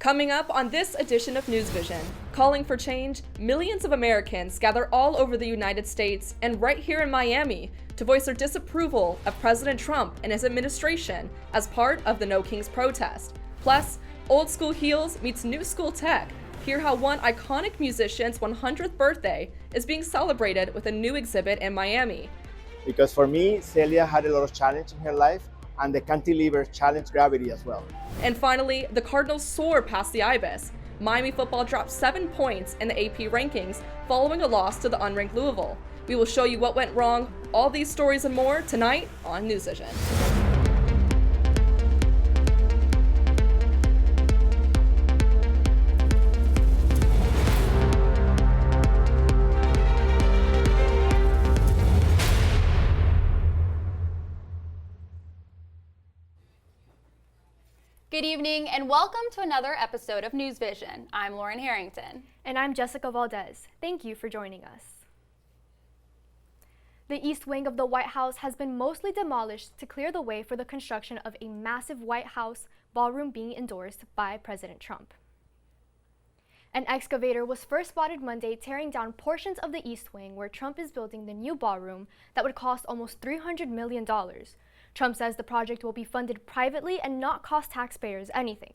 Coming up on this edition of News Vision, calling for change, millions of Americans gather all over the United States and right here in Miami to voice their disapproval of President Trump and his administration as part of the No Kings protest. Plus, old school heels meets new school tech. Hear how one iconic musician's 100th birthday is being celebrated with a new exhibit in Miami. Because for me, Celia had a lot of challenge in her life, and the cantilever challenged gravity as well. And finally, the Cardinals soar past the Ibis. Miami football dropped 7 points in the AP rankings following a loss to the unranked Louisville. We will show you what went wrong, all these stories and more tonight on News Vision. Good evening and welcome to another episode of News Vision. I'm Lauren Harrington. And I'm Jessica Valdez. Thank you for joining us. The east wing of the White House has been mostly demolished to clear the way for the construction of a massive White House ballroom being endorsed by President Trump. An excavator was first spotted Monday tearing down portions of the east wing where Trump is building the new ballroom that would cost almost $300 million. Trump says the project will be funded privately and not cost taxpayers anything.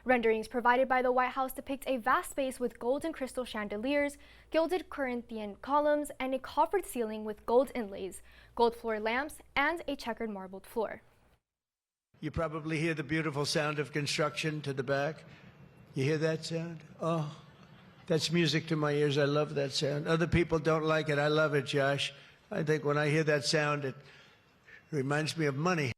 Renderings provided by the White House depict a vast space with gold and crystal chandeliers, gilded Corinthian columns, and a coffered ceiling with gold inlays, gold floor lamps, and a checkered marbled floor. You probably hear the beautiful sound of construction to the back. You hear that sound? Oh, that's music to my ears. I love that sound. Other people don't like it. I love it, Josh. I think when I hear that sound, it reminds me of money.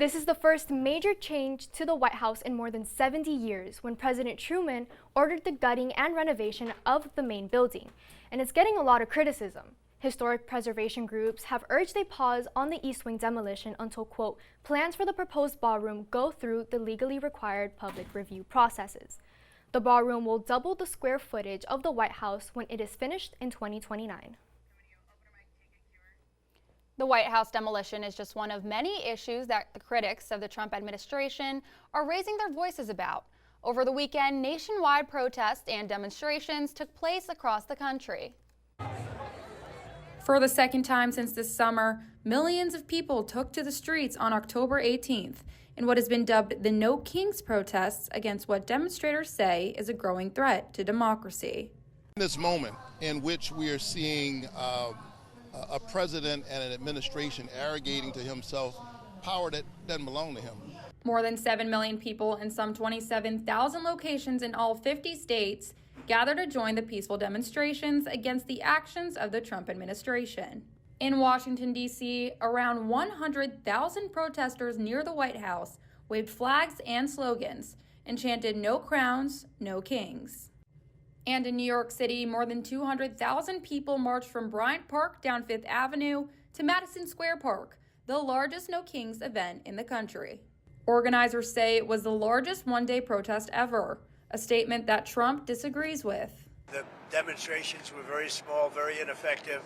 This is the first major change to the White House in more than 70 years when President Truman ordered the gutting and renovation of the main building, and it's getting a lot of criticism. Historic preservation groups have urged a pause on the East Wing demolition until, quote, plans for the proposed ballroom go through the legally required public review processes. The ballroom will double the square footage of the White House when it is finished in 2029. The White House demolition is just one of many issues that the critics of the Trump administration are raising their voices about. Over the weekend, nationwide protests and demonstrations took place across the country. For the second time since this summer, millions of people took to the streets on October 18th in what has been dubbed the No Kings protests against what demonstrators say is a growing threat to democracy. In this moment in which we are seeing a president and an administration arrogating to himself power that doesn't belong to him. More than 7 million people in some 27,000 locations in all 50 states gather to join the peaceful demonstrations against the actions of the Trump administration. In Washington, D.C., around 100,000 protesters near the White House waved flags and slogans and chanted "No crowns, no kings." And in New York City, more than 200,000 people marched from Bryant Park down Fifth Avenue to Madison Square Park, the largest No Kings event in the country. Organizers say it was the largest one-day protest ever, a statement that Trump disagrees with. The demonstrations were very small, very ineffective,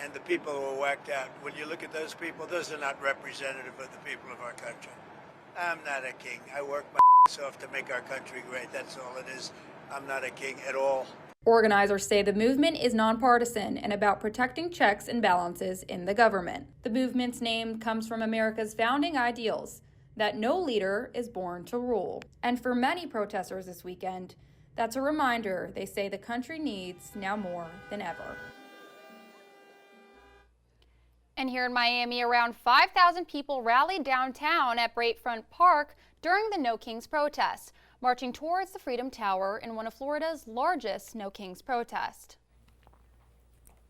and the people were whacked out. When you look at those people, those are not representative of the people of our country. I'm not a king. I work my ass off to make our country great. That's all it is. I'm not a king at all. Organizers say the movement is nonpartisan and about protecting checks and balances in the government. The movement's name comes from America's founding ideals, that no leader is born to rule. And for many protesters this weekend, that's a reminder they say the country needs now more than ever. And here in Miami, around 5,000 people rallied downtown at Bayfront Park during the No Kings protest, marching towards the Freedom Tower in one of Florida's largest No Kings protests.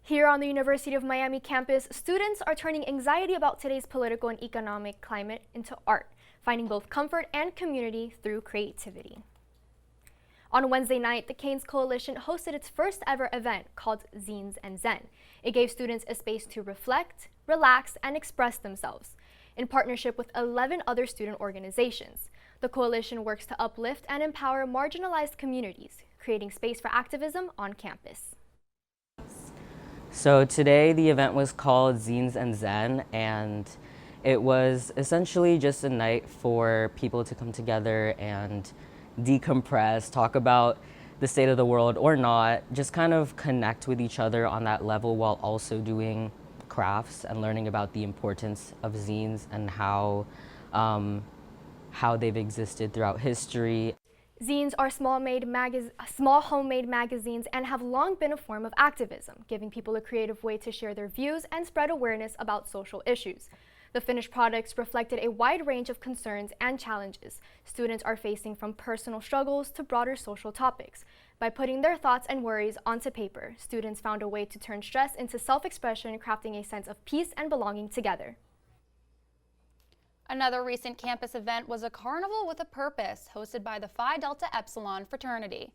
Here on the University of Miami campus, students are turning anxiety about today's political and economic climate into art, finding both comfort and community through creativity. On Wednesday night, the Canes Coalition hosted its first ever event called Zines and Zen. It gave students a space to reflect, relax, and express themselves. In partnership with 11 other student organizations, the coalition works to uplift and empower marginalized communities, creating space for activism on campus. So today the event was called Zines and Zen, and It was essentially just a night for people to come together and decompress, talk about the state of the world or not, just kind of connect with each other on that level while also doing crafts and learning about the importance of zines and how they've existed throughout history. Zines are small homemade magazines and have long been a form of activism, giving people a creative way to share their views and spread awareness about social issues. The finished products reflected a wide range of concerns and challenges students are facing, from personal struggles to broader social topics. By putting their thoughts and worries onto paper, students found a way to turn stress into self-expression, crafting a sense of peace and belonging together. Another recent campus event was a Carnival with a Purpose, hosted by the Phi Delta Epsilon fraternity.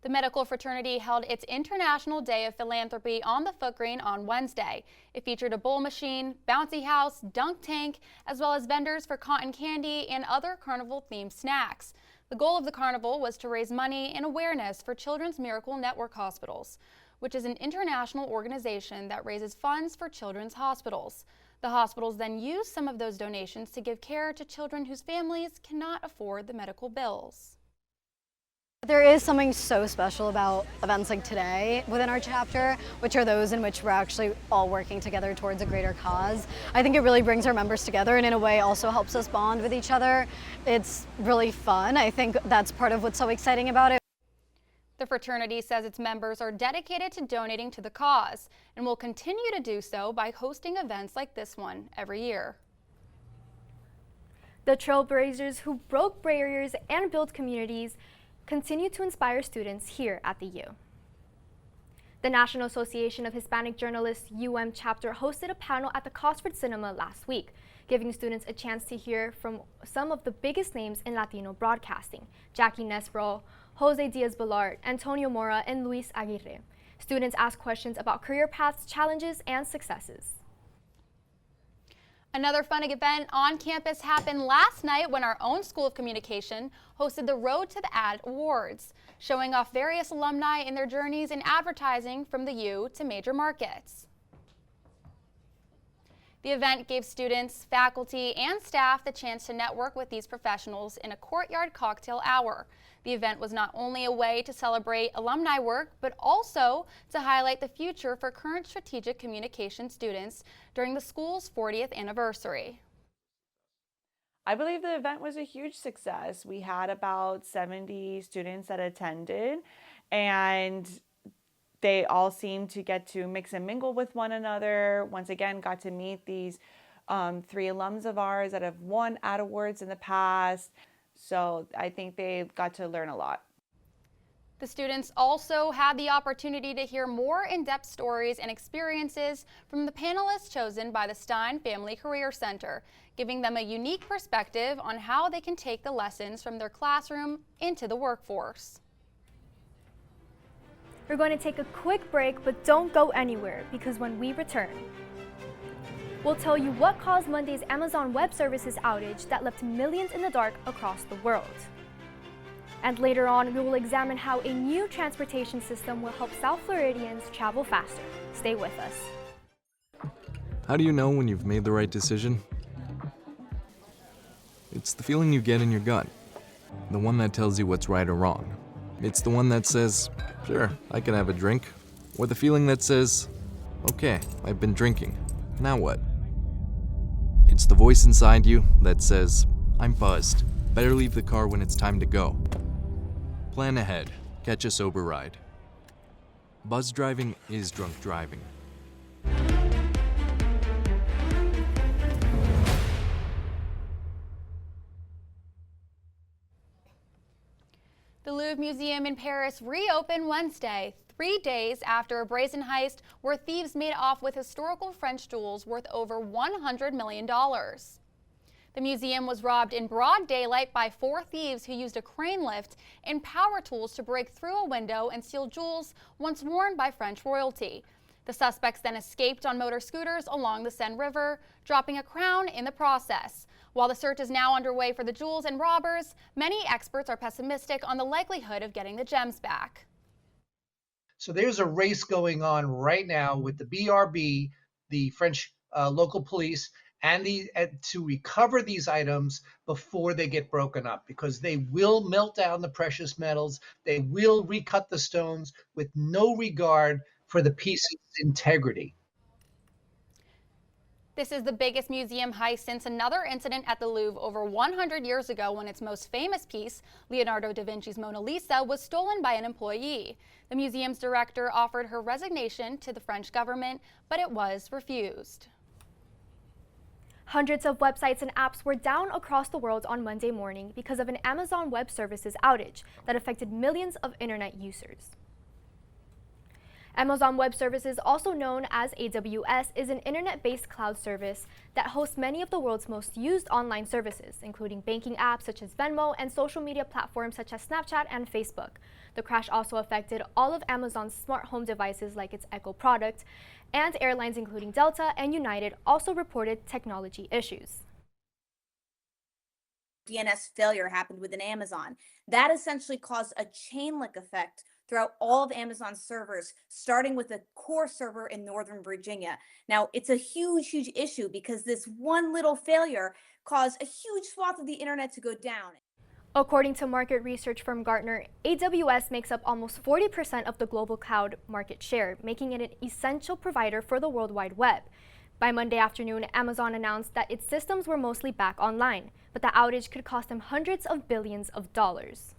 The medical fraternity held its International Day of Philanthropy on the Footgreen on Wednesday. It featured a bowl machine, bouncy house, dunk tank, as well as vendors for cotton candy and other carnival-themed snacks. The goal of the carnival was to raise money and awareness for Children's Miracle Network Hospitals, which is an international organization that raises funds for children's hospitals. The hospitals then use some of those donations to give care to children whose families cannot afford the medical bills. There is something so special about events like today within our chapter, which are those in which we're actually all working together towards a greater cause. I think it really brings our members together and in a way also helps us bond with each other. It's really fun. I think that's part of what's so exciting about it. The fraternity says its members are dedicated to donating to the cause and will continue to do so by hosting events like this one every year. The trailblazers who broke barriers and built communities continue to inspire students here at the U. The National Association of Hispanic Journalists chapter hosted a panel at the Cosford Cinema last week, giving students a chance to hear from some of the biggest names in Latino broadcasting: Jackie Nesbro, Jose Diaz-Balart, Antonio Mora, and Luis Aguirre. Students asked questions about career paths, challenges, and successes. Another fun event on campus happened last night when our own School of Communication hosted the Road to the Ad Awards, showing off various alumni in their journeys in advertising from the U to major markets. The event gave students, faculty, and staff the chance to network with these professionals in a courtyard cocktail hour. The event was not only a way to celebrate alumni work, but also to highlight the future for current strategic communication students during the school's 40th anniversary. I believe the event was a huge success. We had about 70 students that attended, and they all seemed to get to mix and mingle with one another. Once again, got to meet these 3 alums of ours that have won Ad Awards in the past. So I think they got to learn a lot. The students also had the opportunity to hear more in-depth stories and experiences from the panelists chosen by the Stein Family Career Center, giving them a unique perspective on how they can take the lessons from their classroom into the workforce. We're going to take a quick break, but don't go anywhere, because when we return, we'll tell you what caused Monday's Amazon Web Services outage that left millions in the dark across the world. And later on, we will examine how a new transportation system will help South Floridians travel faster. Stay with us. How do you know when you've made the right decision? It's the feeling you get in your gut. The one that tells you what's right or wrong. It's the one that says, sure, I can have a drink. Or the feeling that says, okay, I've been drinking. Now what? It's the voice inside you that says, I'm buzzed. Better leave the car when it's time to go. Plan ahead. Catch a sober ride. Buzz driving is drunk driving. The Louvre Museum in Paris reopened Wednesday, 3 days after a brazen heist where thieves made off with historical French jewels worth over $100 million. The museum was robbed in broad daylight by 4 thieves who used a crane lift and power tools to break through a window and steal jewels once worn by French royalty. The suspects then escaped on motor scooters along the Seine River, dropping a crown in the process. While the search is now underway for the jewels and robbers, many experts are pessimistic on the likelihood of getting the gems back. So there's a race going on right now with the BRB, the French local police, and to recover these items before they get broken up, because they will melt down the precious metals. They will recut the stones with no regard for the piece's integrity. This is the biggest museum heist since another incident at the Louvre over 100 years ago when its most famous piece, Leonardo da Vinci's Mona Lisa, was stolen by an employee. The museum's director offered her resignation to the French government, but it was refused. Hundreds of websites and apps were down across the world on Monday morning because of an Amazon Web Services outage that affected millions of internet users. Amazon Web Services, also known as AWS, is an internet-based cloud service that hosts many of the world's most used online services, including banking apps such as Venmo and social media platforms such as Snapchat and Facebook. The crash also affected all of Amazon's smart home devices like its Echo product, and airlines including Delta and United also reported technology issues. DNS failure happened within Amazon. That essentially caused a chain link effect throughout all of Amazon's servers, starting with a core server in Northern Virginia. Now, it's a huge, huge issue because this one little failure caused a huge swath of the internet to go down. According to market research firm Gartner, AWS makes up almost 40% of the global cloud market share, making it an essential provider for the World Wide Web. By Monday afternoon, Amazon announced that its systems were mostly back online, but the outage could cost them hundreds of billions of dollars.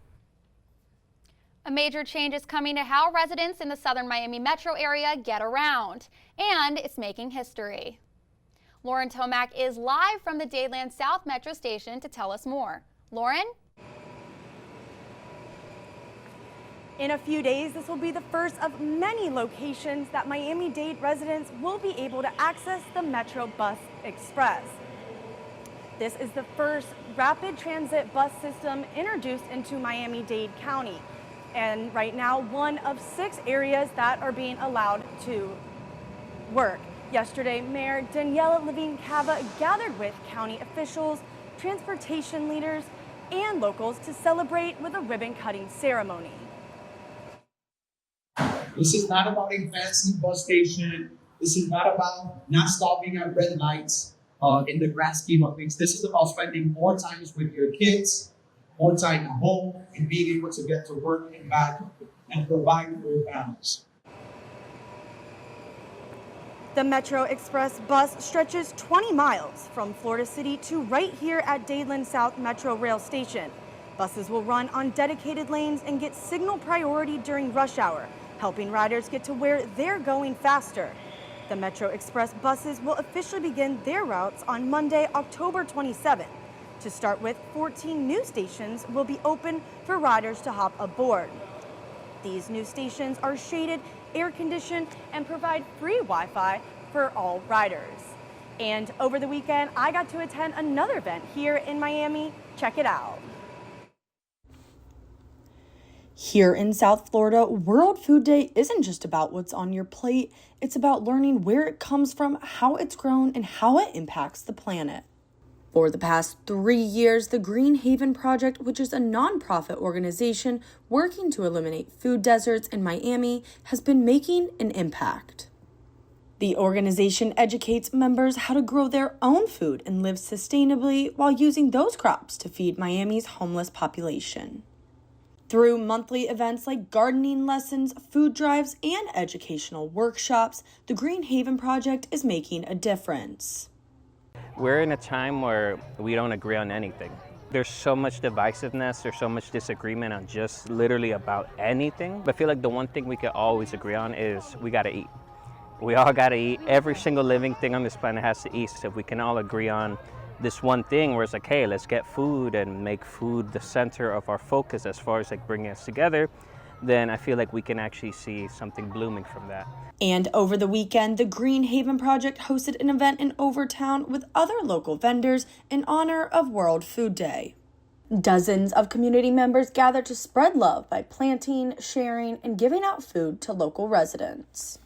A major change is coming to how residents in the southern Miami metro area get around, and it's making history. Lauren Tomac is live from the Dadeland South Metro Station to tell us more. Lauren? In a few days, this will be the first of many locations that Miami-Dade residents will be able to access the Metro Bus Express. This is the first rapid transit bus system introduced into Miami-Dade County, and right now one of 6 areas that are being allowed to work. Yesterday, Mayor Daniela Levine-Cava gathered with county officials, transportation leaders, and locals to celebrate with a ribbon-cutting ceremony. This is not about a fancy bus station. This is not about not stopping at red lights in the grand scheme of things. This is about spending more time with your kids, more time at home, and being able to get to work and back and provide for your families. The Metro Express bus stretches 20 miles from Florida City to right here at Dadeland South Metro Rail Station. Buses will run on dedicated lanes and get signal priority during rush hour, helping riders get to where they're going faster. The Metro Express buses will officially begin their routes on Monday, October 27th. To start with, 14 new stations will be open for riders to hop aboard. These new stations are shaded, air-conditioned, and provide free Wi-Fi for all riders. And over the weekend, I got to attend another event here in Miami. Check it out. Here in South Florida, World Food Day isn't just about what's on your plate. It's about learning where it comes from, how it's grown, and how it impacts the planet. For the past 3 years, the Green Haven Project, which is a nonprofit organization working to eliminate food deserts in Miami, has been making an impact. The organization educates members how to grow their own food and live sustainably while using those crops to feed Miami's homeless population. Through monthly events like gardening lessons, food drives, and educational workshops, the Green Haven Project is making a difference. We're in a time where we don't agree on anything. There's so much divisiveness, there's so much disagreement on just literally about anything. But I feel like the one thing we can always agree on is we gotta eat. We all gotta eat. Every single living thing on this planet has to eat. So if we can all agree on this one thing where it's like, hey, let's get food and make food the center of our focus as far as like bringing us together, then I feel like we can actually see something blooming from that. And over the weekend, the Green Haven Project hosted an event in Overtown with other local vendors in honor of World Food Day. Dozens of community members gathered to spread love by planting, sharing, and giving out food to local residents.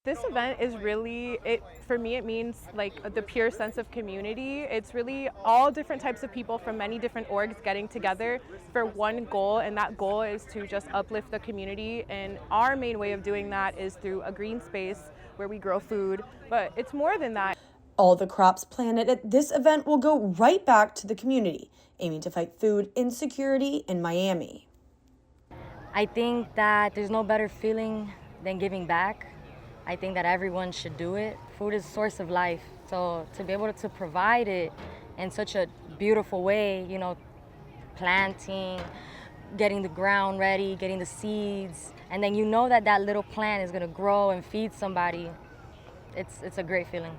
This event is really, for me, it means like the pure sense of community. It's really all different types of people from many different orgs getting together for one goal, and that goal is to just uplift the community. And our main way of doing that is through a green space where we grow food, but it's more than that. All the crops planted at this event will go right back to the community, aiming to fight food insecurity in Miami. I think that there's no better feeling than giving back. I think that everyone should do it. Food is a source of life, so to be able to provide it in such a beautiful way, you know, planting, getting the ground ready, getting the seeds, and then you know that that little plant is gonna grow and feed somebody. It's a great feeling.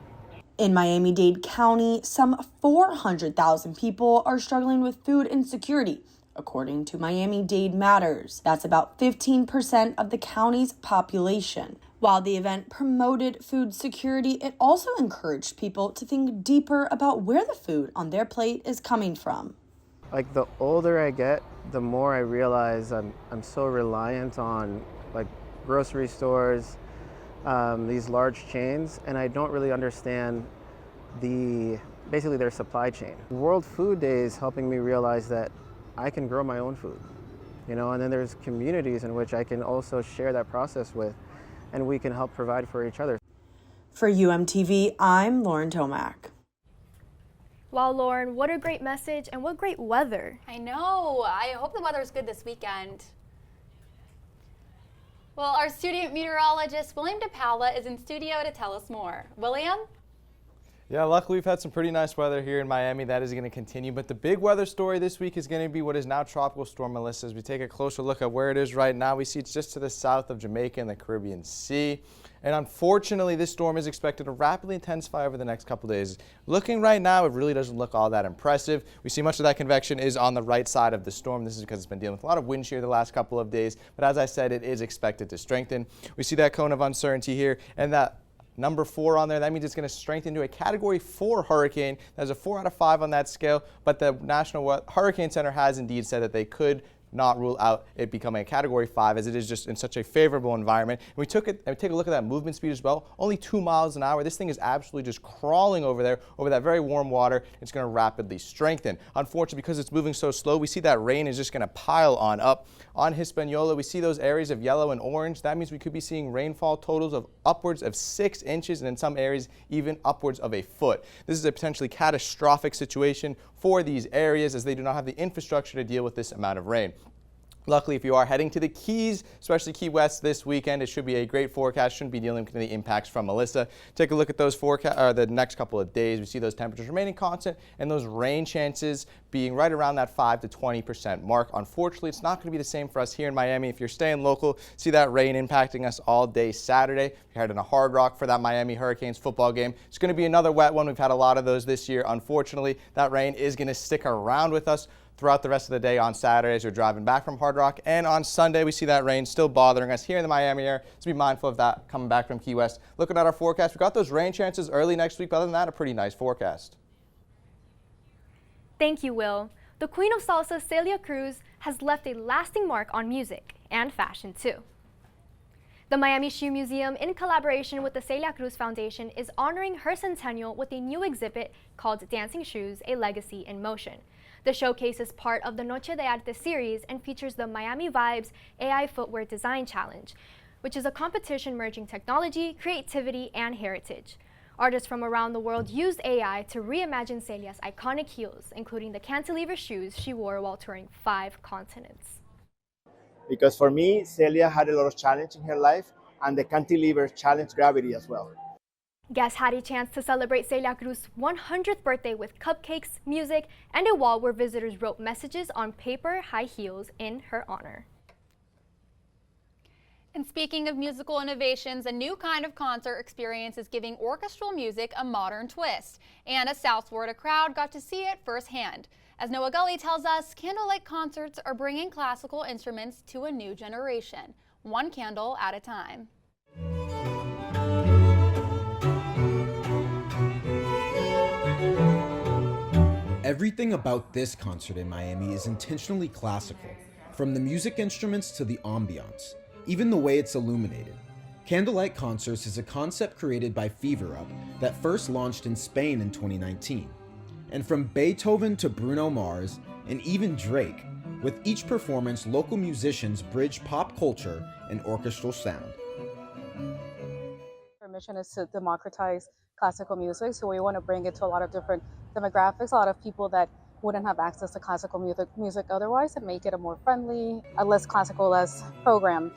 In Miami-Dade County, some 400,000 people are struggling with food insecurity, according to Miami-Dade Matters. That's about 15% of the county's population. While the event promoted food security, it also encouraged people to think deeper about where the food on their plate is coming from. Like, the older I get, the more I realize I'm so reliant on like grocery stores, these large chains, and I don't really understand basically their supply chain. World Food Day is helping me realize that I can grow my own food, you know, and then there's communities in which I can also share that process with, and we can help provide for each other. For UMTV, I'm Lauren Tomac. Wow, Lauren, what a great message and what great weather. I know. I hope the weather is good this weekend. Well, our student meteorologist, William DePaula, is in studio to tell us more. William? Yeah, luckily we've had some pretty nice weather here in Miami. That is going to continue, but the big weather story this week is going to be what is now Tropical Storm Melissa. As we take a closer look at where it is right now, we see it's just to the south of Jamaica in the Caribbean Sea. And unfortunately, this storm is expected to rapidly intensify over the next couple days. Looking right now, it really doesn't look all that impressive. We see much of that convection is on the right side of the storm. This is because it's been dealing with a lot of wind shear the last couple of days. But as I said, it is expected to strengthen. We see that cone of uncertainty here, and that number 4 on there. That means it's going to strengthen to a Category 4 hurricane. There's a 4 out of 5 on that scale, but the National Hurricane Center has indeed said that they could not rule out it becoming a Category 5, as it is just in such a favorable environment. And we take a look at that movement speed as well. Only 2 miles an hour. This thing is absolutely just crawling over there, over that very warm water. It's going to rapidly strengthen. Unfortunately, because it's moving so slow, we see that rain is just going to pile on up. On Hispaniola, we see those areas of yellow and orange. That means we could be seeing rainfall totals of upwards of 6 inches, and in some areas even upwards of a foot. This is a potentially catastrophic situation for these areas, as they do not have the infrastructure to deal with this amount of rain. Luckily, if you are heading to the Keys, especially Key West this weekend, it should be a great forecast. Shouldn't be dealing with the impacts from Melissa. Take a look at those the next couple of days. We see those temperatures remaining constant and those rain chances being right around that 5 to 20% mark. Unfortunately, it's not going to be the same for us here in Miami. If you're staying local, see that rain impacting us all day Saturday. If you're heading to Hard Rock for that Miami Hurricanes football game, it's going to be another wet one. We've had a lot of those this year. Unfortunately, that rain is going to stick around with us throughout the rest of the day on Saturday as you're driving back from Hard Rock. And on Sunday, we see that rain still bothering us here in the Miami area. So be mindful of that coming back from Key West. Looking at our forecast, we've got those rain chances early next week, but other than that, a pretty nice forecast. Thank you, Will. The Queen of Salsa, Celia Cruz, has left a lasting mark on music and fashion, too. The Miami Shoe Museum, in collaboration with the Celia Cruz Foundation, is honoring her centennial with a new exhibit called Dancing Shoes, A Legacy in Motion. The showcase is part of the Noche de Arte series and features the Miami Vibes AI Footwear Design Challenge, which is a competition merging technology, creativity, and heritage. Artists from around the world used AI to reimagine Celia's iconic heels, including the cantilever shoes she wore while touring 5 continents. Because for me, Celia had a lot of challenge in her life, and the cantilever challenged gravity as well. Guests had a chance to celebrate Celia Cruz's 100th birthday with cupcakes, music, and a wall where visitors wrote messages on paper high heels in her honor. And speaking of musical innovations, a new kind of concert experience is giving orchestral music a modern twist, and a South Florida crowd got to see it firsthand. As Noah Gully tells us, candlelight concerts are bringing classical instruments to a new generation, one candle at a time. Everything about this concert in Miami is intentionally classical, from the music instruments to the ambiance, even the way it's illuminated. Candlelight Concerts is a concept created by Fever Up that first launched in Spain in 2019. And from Beethoven to Bruno Mars, and even Drake, with each performance, local musicians bridge pop culture and orchestral sound. Our mission is to democratize classical music, so we want to bring it to a lot of different demographics, a lot of people that wouldn't have access to classical music otherwise, and make it a more friendly, a less classical, less programmed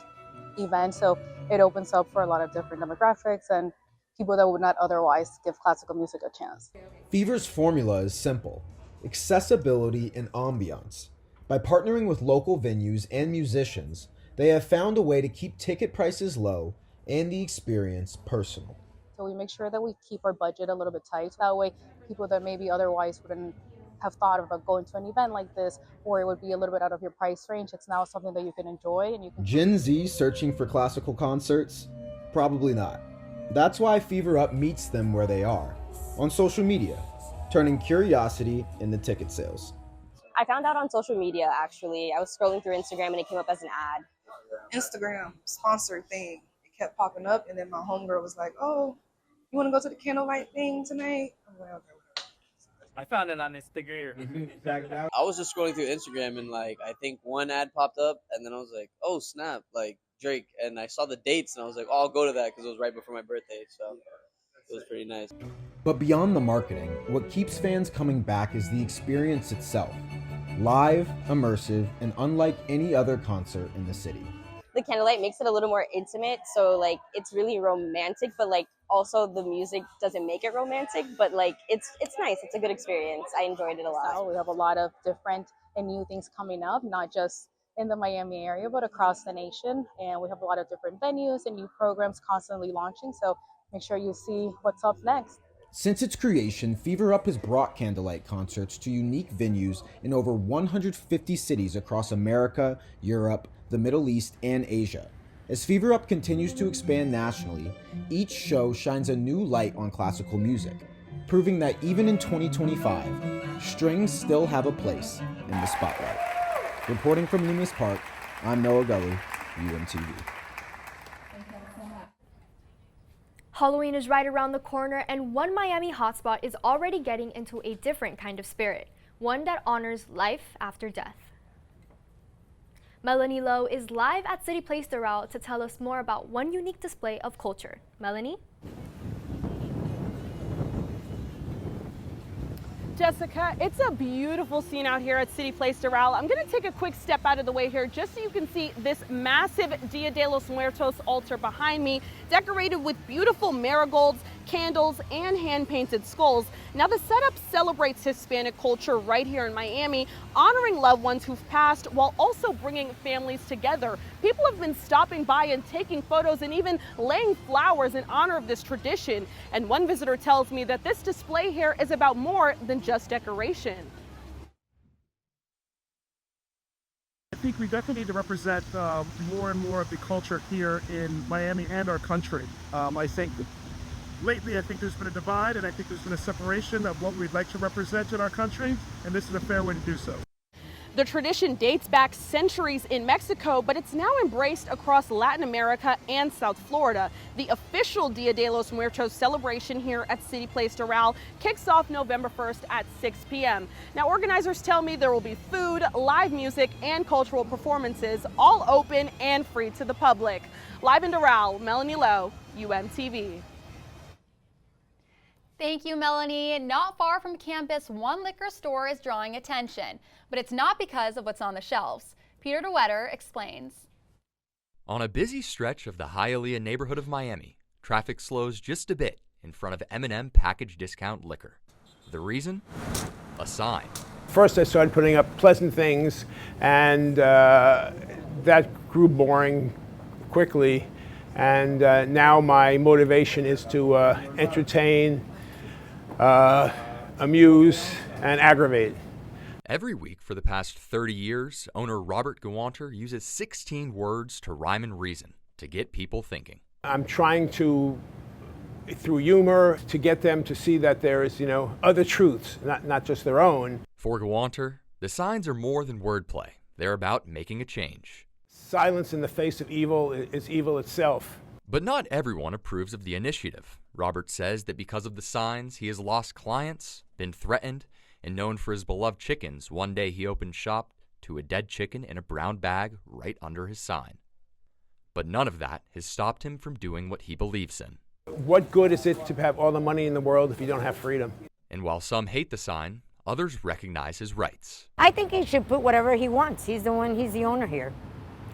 event. So it opens up for a lot of different demographics and people that would not otherwise give classical music a chance. Fever's formula is simple: accessibility and ambiance. By partnering with local venues and musicians, they have found a way to keep ticket prices low and the experience personal. So we make sure that we keep our budget a little bit tight. That way, people that maybe otherwise wouldn't have thought about going to an event like this, or it would be a little bit out of your price range, it's now something that you can enjoy and you can. Gen Z searching for classical concerts? Probably not. That's why Fever Up meets them where they are, on social media, turning curiosity into ticket sales. I found out on social media, actually. I was scrolling through Instagram and it came up as an ad. Instagram sponsored thing. It kept popping up, and then my homegirl was like, "Oh, you want to go to the candlelight thing tonight?" I'm like, "Okay." I found it on Instagram. I was just scrolling through Instagram and I think one ad popped up, and then I was like, oh snap, Drake, and I saw the dates and I was like, oh, I'll go to that because it was right before my birthday, so it was pretty nice. But beyond the marketing, what keeps fans coming back is the experience itself. Live, immersive, and unlike any other concert in the city. The candlelight makes it a little more intimate, so it's really romantic, but also the music doesn't make it romantic, but it's nice. It's a good experience. I enjoyed it a lot. So we have a lot of different and new things coming up, not just in the Miami area, but across the nation. And we have a lot of different venues and new programs constantly launching. So make sure you see what's up next. Since its creation, Fever Up has brought candlelight concerts to unique venues in over 150 cities across America, Europe, the Middle East, and Asia. As Fever Up continues to expand nationally, each show shines a new light on classical music, proving that even in 2025, strings still have a place in the spotlight. Reporting from Loomis Park, I'm Noah Gully, UMTV. Halloween is right around the corner, and one Miami hotspot is already getting into a different kind of spirit, one that honors life after death. Melanie Lowe is live at City Place Doral to tell us more about one unique display of culture. Melanie? Jessica, it's a beautiful scene out here at City Place Doral. I'm going to take a quick step out of the way here just so you can see this massive Dia de los Muertos altar behind me, decorated with beautiful marigolds, candles, and hand-painted skulls. Now, the setup celebrates Hispanic culture right here in Miami, honoring loved ones who've passed while also bringing families together. People have been stopping by and taking photos and even laying flowers in honor of this tradition. And one visitor tells me that this display here is about more than just decoration. I think we definitely need to represent more and more of the culture here in Miami and our country. I think lately, I think there's been a divide, and I think there's been a separation of what we'd like to represent in our country, and this is a fair way to do so. The tradition dates back centuries in Mexico, but it's now embraced across Latin America and South Florida. The official Dia de los Muertos celebration here at City Place Doral kicks off November 1st at 6 p.m. Now, organizers tell me there will be food, live music, and cultural performances, all open and free to the public. Live in Doral, Melanie Lowe, UMTV. Thank you, Melanie. Not far from campus, one liquor store is drawing attention, but it's not because of what's on the shelves. Peter DeWetter explains. On a busy stretch of the Hialeah neighborhood of Miami, traffic slows just a bit in front of M&M package discount liquor. The reason? A sign. First, I started putting up pleasant things, and that grew boring quickly. And now my motivation is to entertain, amuse, and aggravate. Every week for the past 30 years, owner Robert Gawanter uses 16 words to rhyme and reason to get people thinking. I'm trying to, through humor, to get them to see that there is, other truths, not just their own. For Gawanter, the signs are more than wordplay. They're about making a change. Silence in the face of evil is evil itself. But not everyone approves of the initiative. Robert says that because of the signs, he has lost clients, been threatened, and known for his beloved chickens. One day he opened shop to a dead chicken in a brown bag right under his sign. But none of that has stopped him from doing what he believes in. What good is it to have all the money in the world if you don't have freedom? And while some hate the sign, others recognize his rights. I think he should put whatever he wants. He's the owner here.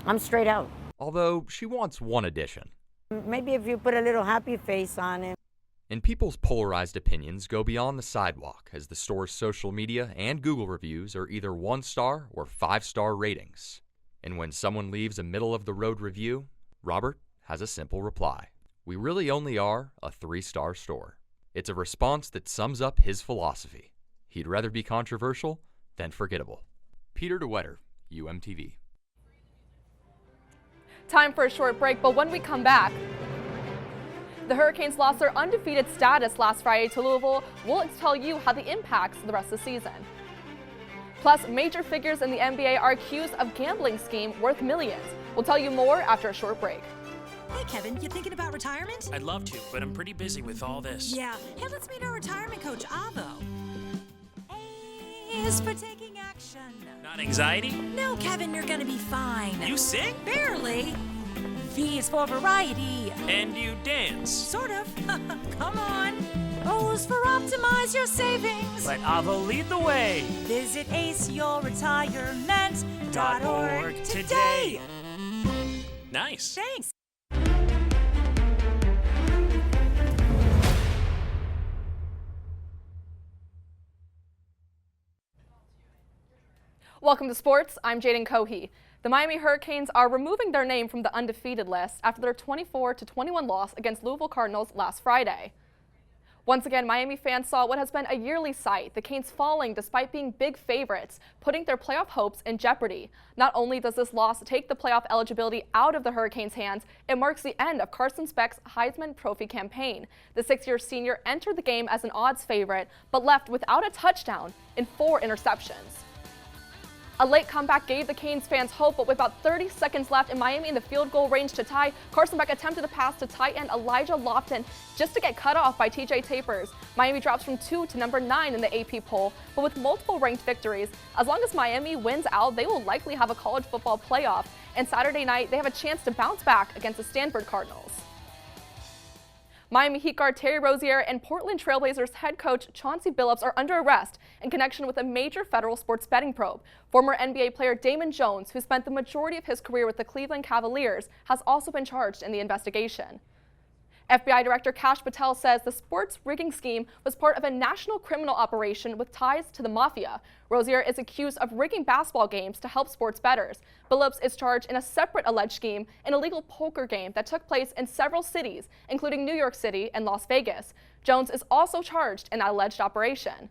I'm straight out. Although she wants one addition. Maybe if you put a little happy face on it. And people's polarized opinions go beyond the sidewalk, as the store's social media and Google reviews are either 1-star or 5-star ratings. And when someone leaves a middle-of-the-road review, Robert has a simple reply. We really only are a 3-star store. It's a response that sums up his philosophy. He'd rather be controversial than forgettable. Peter DeWetter, UMTV. Time for a short break, but when we come back, the Hurricanes lost their undefeated status last Friday to Louisville. We'll tell you how that impacts the rest of the season. Plus, major figures in the NBA are accused of gambling scheme worth millions. We'll tell you more after a short break. Hey, Kevin, you thinking about retirement? I'd love to, but I'm pretty busy with all this. Yeah. Hey, let's meet our retirement coach, Avo. A is for taking action. Not anxiety? No, Kevin, you're gonna be fine. You sing? Barely. V is for variety. And you dance? Sort of. Come on. O is for optimize your savings. Let Avo lead the way. Visit aceyourretirement.org today. Nice. Thanks. Welcome to sports. I'm Jaden Cohey. The Miami Hurricanes are removing their name from the undefeated list after their 24-21 loss against Louisville Cardinals last Friday. Once again, Miami fans saw what has been a yearly sight, the Canes falling despite being big favorites, putting their playoff hopes in jeopardy. Not only does this loss take the playoff eligibility out of the Hurricanes' hands, it marks the end of Carson Speck's Heisman Trophy campaign. The 6-year senior entered the game as an odds favorite, but left without a touchdown and 4 interceptions. A late comeback gave the Canes fans hope, but with about 30 seconds left and Miami in the field goal range to tie, Carson Beck attempted a pass to tight end Elijah Lofton just to get cut off by TJ Tapers. Miami drops from 2 to number 9 in the AP poll, but with multiple ranked victories, as long as Miami wins out, they will likely have a college football playoff. And Saturday night, they have a chance to bounce back against the Stanford Cardinals. Miami Heat guard Terry Rozier and Portland Trailblazers head coach Chauncey Billups are under arrest in connection with a major federal sports betting probe. Former NBA player Damon Jones, who spent the majority of his career with the Cleveland Cavaliers, has also been charged in the investigation. FBI Director Kash Patel says the sports rigging scheme was part of a national criminal operation with ties to the mafia. Rozier is accused of rigging basketball games to help sports bettors. Billups is charged in a separate alleged scheme, an illegal poker game that took place in several cities, including New York City and Las Vegas. Jones is also charged in that alleged operation.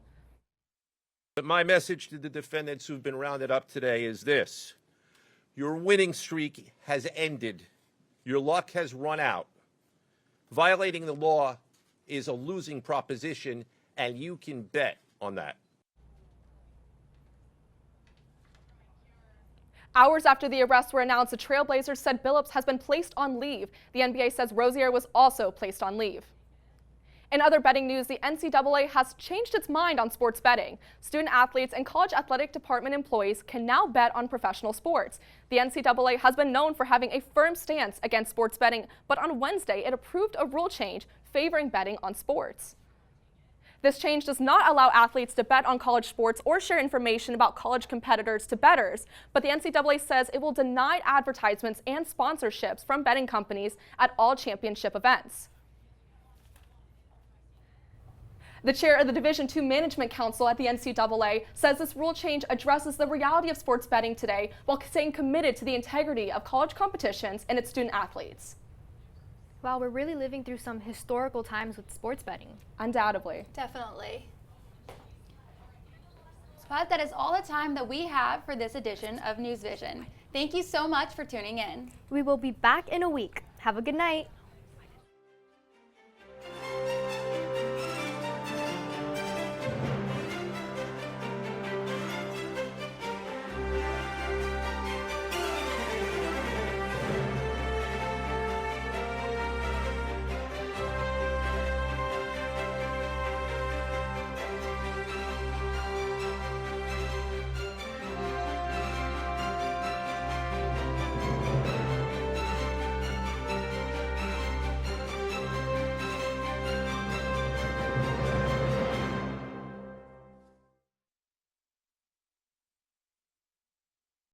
My message to the defendants who've been rounded up today is this: your winning streak has ended. Your luck has run out. Violating the law is a losing proposition, and you can bet on that. Hours after the arrests were announced, the Trailblazers said Billups has been placed on leave. The NBA says Rozier was also placed on leave. In other betting news, the NCAA has changed its mind on sports betting. Student athletes and college athletic department employees can now bet on professional sports. The NCAA has been known for having a firm stance against sports betting, but on Wednesday it approved a rule change favoring betting on sports. This change does not allow athletes to bet on college sports or share information about college competitors to bettors, but the NCAA says it will deny advertisements and sponsorships from betting companies at all championship events. The chair of the Division II Management Council at the NCAA says this rule change addresses the reality of sports betting today while staying committed to the integrity of college competitions and its student athletes. Wow, we're really living through some historical times with sports betting. Undoubtedly. Definitely. But that is all the time that we have for this edition of News Vision. Thank you so much for tuning in. We will be back in a week. Have a good night.